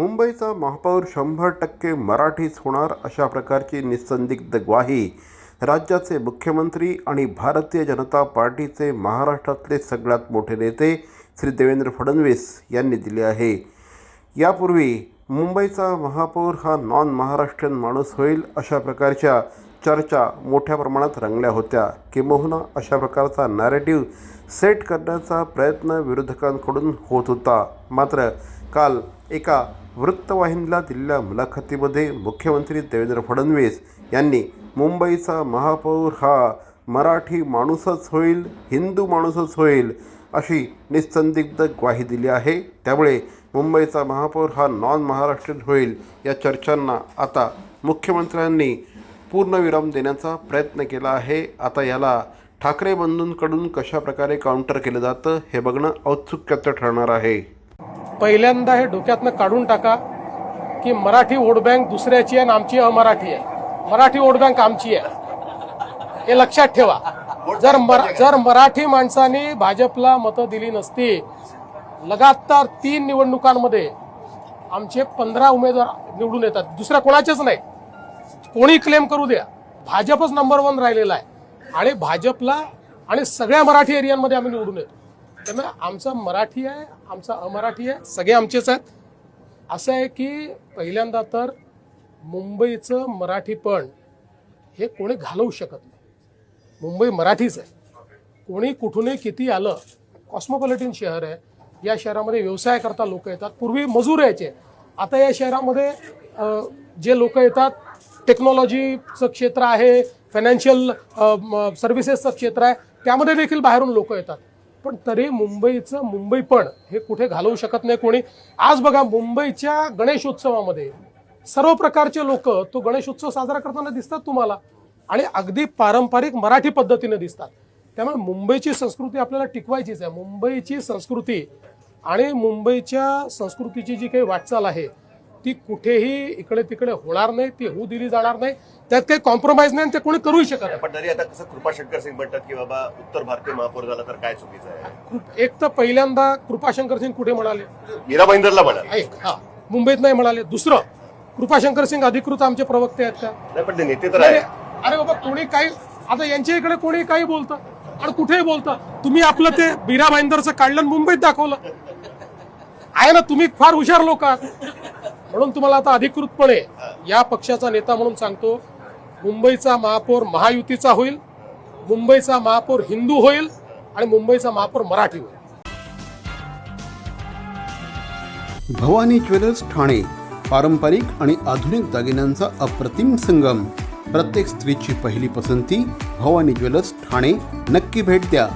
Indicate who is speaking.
Speaker 1: मुंबईचा महापौर 100% मराठीच होणार अशा प्रकारची निसंदिग्ध ग्वाही राज्याचे मुख्यमंत्री आणि भारतीय जनता पार्टीचे महाराष्ट्रातले सगळ्यात मोठे नेते श्री देवेंद्र फडणवीस यांनी दिली आहे। यापूर्वी मुंबईचा महापौर हा नॉन महाराष्ट्रीयन माणूस होईल अशा प्रकारच्या चर्चा मोठ्या प्रमाणात रंगल्या होत्या। किंबहुना अशा प्रकारचा नॅरेटिव्ह सेट करण्याचा प्रयत्न विरोधकांकडून होत होता। मात्र काल एका वृत्तवाहिनीला दिलेल्या मुलाखतीमध्ये मुख्यमंत्री देवेंद्र फडणवीस यांनी मुंबईचा महापौर हा मराठी माणूसच होईल, हिंदू माणूसच होईल अशी निसंदिग्ध ग्वाही दिली आहे। त्यामुळे मुंबईचा महापौर हा नॉन महाराष्ट्रीयन होईल या चर्चांना आता मुख्यमंत्र्यांनी पूर्णविराम देण्याचा प्रयत्न केला आहे। आता याला ठाकरे बंधूंकडून कशा प्रकारे काउंटर केलं जातं हे बघणं औत्सुक्याचं ठरणार आहे।
Speaker 2: पहिल्यांदा हे डोक्यातनं काढून टाका की मराठी वोट बँक दुसऱ्याची आहे आणि आमची अमराठी आहे। मराठी वोट बँक आमची आहे हे लक्षात ठेवा। जर मराठी माणसांनी भाजपला मतं दिली नसती, लगातार 3 निवडणुकांमध्ये आमचे 15 उमेदवार निवडून येतात, दुसऱ्या कोणाचेच नाही। कोणी क्लेम करू द्या, भाजपच नंबर 1 राहिलेला आहे आणि भाजपला आणि सगळ्या मराठी एरियांमध्ये आम्ही निवडून येतो। त्यामुळे आमचा मराठी आहे, आमचा अमराठी आहे, सगळे आमचेच आहेत। असं आहे की पहिल्यांदा तर मुंबईचं मराठीपण हे कोणी घालवू शकत नाही। मुंबई मराठीच आहे। कोणी कुठूनही किती आलं, कॉस्मोपॉलिटन शहर आहे। या शहरामध्ये व्यवसाय करता लोक येतात। पूर्वी मजूर यायचे, आता या शहरामध्ये जे लोक येतात, टेक्नॉलॉजीचं क्षेत्र आहे, फायनान्शियल सर्व्हिसेसचं क्षेत्र आहे, त्यामध्ये देखील बाहेरून लोक येतात। पण तरी मुंबईचं मुंबईपण हे कुठे घालवू शकत नाही कोणी। आज बघा, मुंबईच्या गणेशोत्सवामध्ये सर्व प्रकारचे लोक तो गणेशोत्सव साजरा करताना दिसतात तुम्हाला आणि अगदी पारंपरिक मराठी पद्धतीने दिसतात। त्यामुळे मुंबईची संस्कृती आपल्याला टिकवायचीच आहे। मुंबईची संस्कृती आणि मुंबईच्या संस्कृतीची जी काही वाटचाल आहे ती कुठेही इकडे तिकडे होणार नाही, ती होऊ दिली जाणार नाही। त्यात काही कॉम्प्रोमाइज नाही, ते कोणी करूही शकत नाही।
Speaker 3: पण तरी आता कसं कृपाशंकर सिंग म्हणतात की बाबा उत्तर भारतीय महापौर झाला तर काय चुकीचं आहे।
Speaker 2: एक तर पहिल्यांदा कृपाशंकर सिंग कुठे म्हणाले?
Speaker 3: मीरा भाईंदरला म्हणाले,
Speaker 2: मुंबईत नाही म्हणाले। दुसरं, कृपाशंकर सिंग अधिकृत आमचे प्रवक्ते आहेत का?
Speaker 3: नाही, पण ते नेते तर आहे।
Speaker 2: अरे बाबा, कोणी काही, आता यांच्या इकडे कोणी काही बोलतं आणि कुठेही बोलतं। तुम्ही आपलं ते मीरा भाईंदरचं काढलं, मुंबईत दाखवलं आहे ना। तुम्ही फार हुशार लोक आहात, म्हणून तुम्हाला आता अधिकृतपणे या पक्षाचा नेता म्हणून सांगतो, मुंबईचा महापौर महायुतीचा होईल, मुंबईचा महापौर हिंदू होईल आणि मुंबईचा महापौर मराठी होईल।
Speaker 1: भवानी ज्वेलर्स ठाणे, पारंपरिक आणि आधुनिक दागिन्यांचा अप्रतिम संगम। प्रत्येक स्त्रीची पहिली पसंती भवानी ज्वेलर्स ठाणे। नक्की भेट द्या।